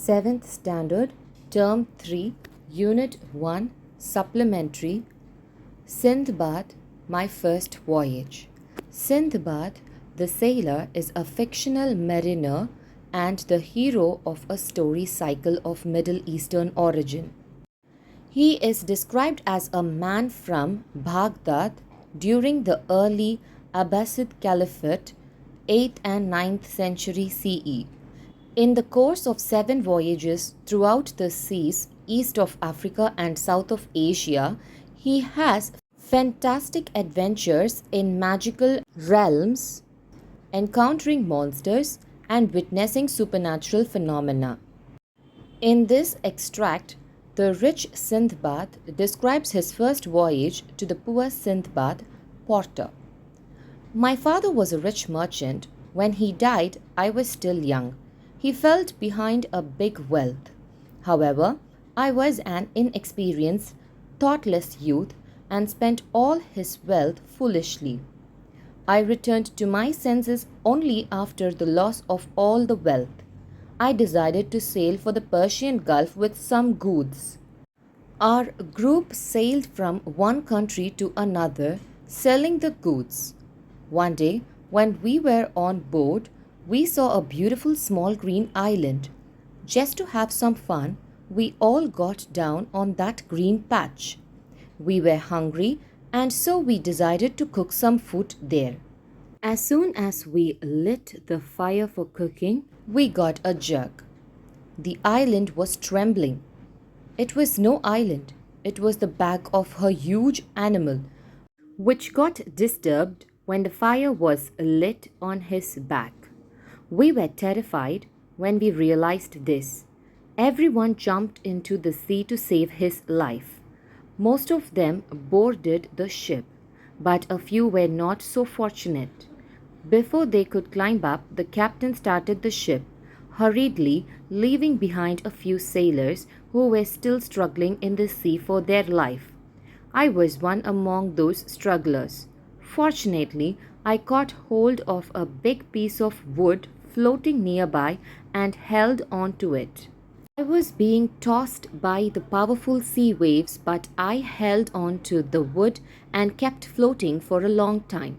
7th Standard, Term 3, Unit 1, Supplementary, Sindhbad, My First Voyage. Sindhbad, the sailor, is a fictional mariner and the hero of a story cycle of Middle Eastern origin. He is described as a man from Baghdad during the early Abbasid Caliphate, 8th and 9th century CE. In the course of 7 voyages throughout the seas east of Africa and south of Asia, he has fantastic adventures in magical realms, encountering monsters and witnessing supernatural phenomena. In this extract, the rich Sindhbad describes his first voyage to the poor Sindhbad porter. My father was a rich merchant. When he died, I was still young. He felt behind a big wealth. However, I was an inexperienced, thoughtless youth and spent all his wealth foolishly. I returned to my senses only after the loss of all the wealth. I decided to sail for the Persian Gulf with some goods. Our group sailed from one country to another, selling the goods. One day, when we were on board, we saw a beautiful small green island. Just to have some fun, we all got down on that green patch. We were hungry, and so we decided to cook some food there. As soon as we lit the fire for cooking, we got a jerk. The island was trembling. It was no island, it was the back of a huge animal, which got disturbed when the fire was lit on his back. We were terrified when we realized this. Everyone jumped into the sea to save his life. Most of them boarded the ship, but a few were not so fortunate. Before they could climb up, the captain started the ship, hurriedly leaving behind a few sailors who were still struggling in the sea for their life. I was one among those strugglers. Fortunately, I caught hold of a big piece of wood floating nearby and held on to it. I was being tossed by the powerful sea waves, but I held on to the wood and kept floating for a long time.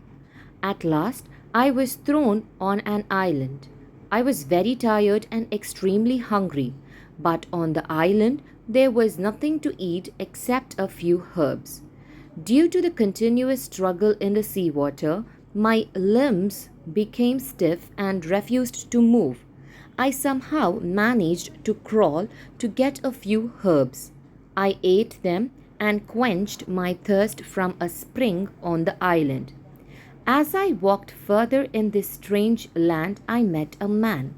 At last, I was thrown on an island. I was very tired and extremely hungry, but on the island there was nothing to eat except a few herbs. Due to the continuous struggle in the seawater, my limbs became stiff and refused to move. I somehow managed to crawl to get a few herbs. I ate them and quenched my thirst from a spring on the island. As I walked further in this strange land, I met a man.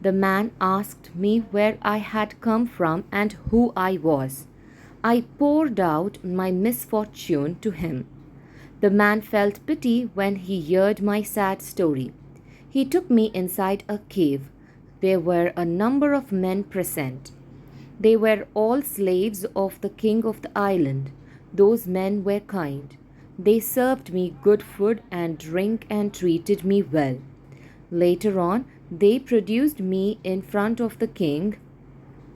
The man asked me where I had come from and who I was. I poured out my misfortune to him. The man felt pity when he heard my sad story. He took me inside a cave. There were a number of men present. They were all slaves of the king of the island. Those men were kind. They served me good food and drink and treated me well. Later on, they produced me in front of the king,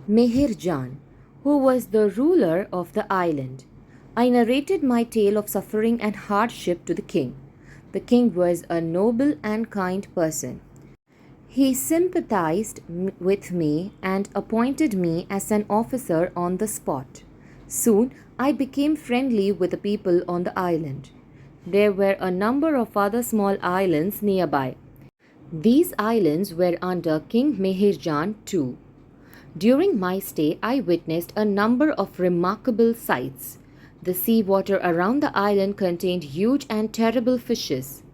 Mehirjan, who was the ruler of the island. I narrated my tale of suffering and hardship to the king. The king was a noble and kind person. He sympathized with me and appointed me as an officer on the spot. Soon, I became friendly with the people on the island. There were a number of other small islands nearby. These islands were under King Mehirjan too. During my stay, I witnessed a number of remarkable sights. The sea water around the island contained huge and terrible fishes.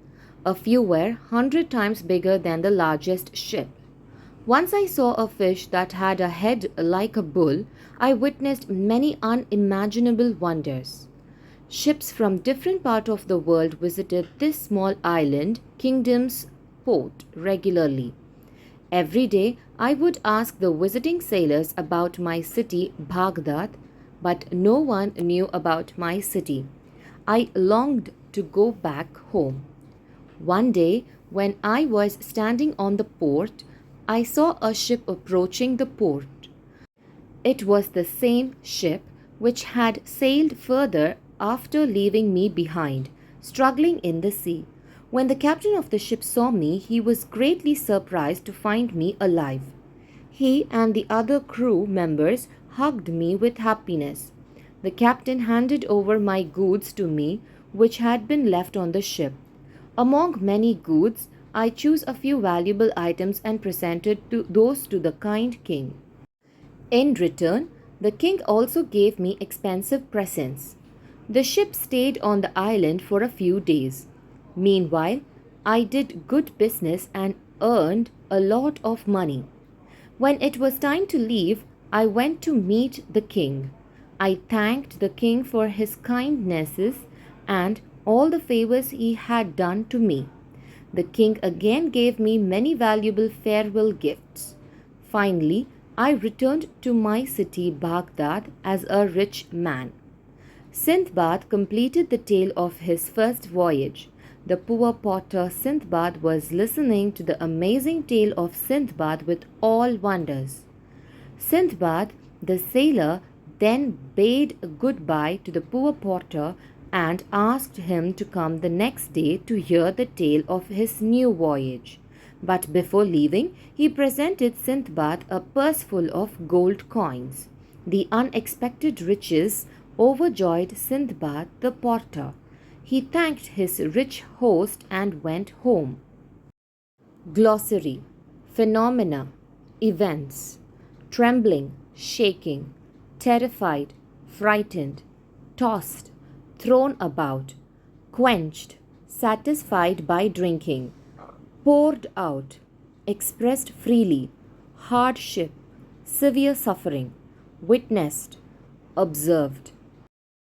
A few were 100 times bigger than the largest ship. Once I saw a fish that had a head like a bull. I witnessed many unimaginable wonders. Ships from different parts of the world visited this small island kingdom's port regularly. Every day, I would ask the visiting sailors about my city, Baghdad, but no one knew about my city. I longed to go back home. One day, when I was standing on the port, I saw a ship approaching the port. It was the same ship which had sailed further after leaving me behind, struggling in the sea. When the captain of the ship saw me, he was greatly surprised to find me alive. He and the other crew members hugged me with happiness. The captain handed over my goods to me, which had been left on the ship. Among many goods, I chose a few valuable items and presented those to the kind king. In return, the king also gave me expensive presents. The ship stayed on the island for a few days. Meanwhile, I did good business and earned a lot of money. When it was time to leave, I went to meet the king. I thanked the king for his kindnesses and all the favors he had done to me. The king again gave me many valuable farewell gifts. Finally, I returned to my city Baghdad as a rich man. Sindbad completed the tale of his first voyage. The poor potter Sindbad was listening to the amazing tale of Sindbad with all wonders. Sindbad, the sailor, then bade goodbye to the poor potter and asked him to come the next day to hear the tale of his new voyage. But before leaving, he presented Sindbad a purse full of gold coins. The unexpected riches overjoyed Sindbad the potter. He thanked his rich host and went home. Glossary: Phenomena, events: trembling, shaking, terrified, frightened, tossed, thrown about, quenched, satisfied by drinking, poured out, expressed freely, hardship, severe suffering, witnessed, observed.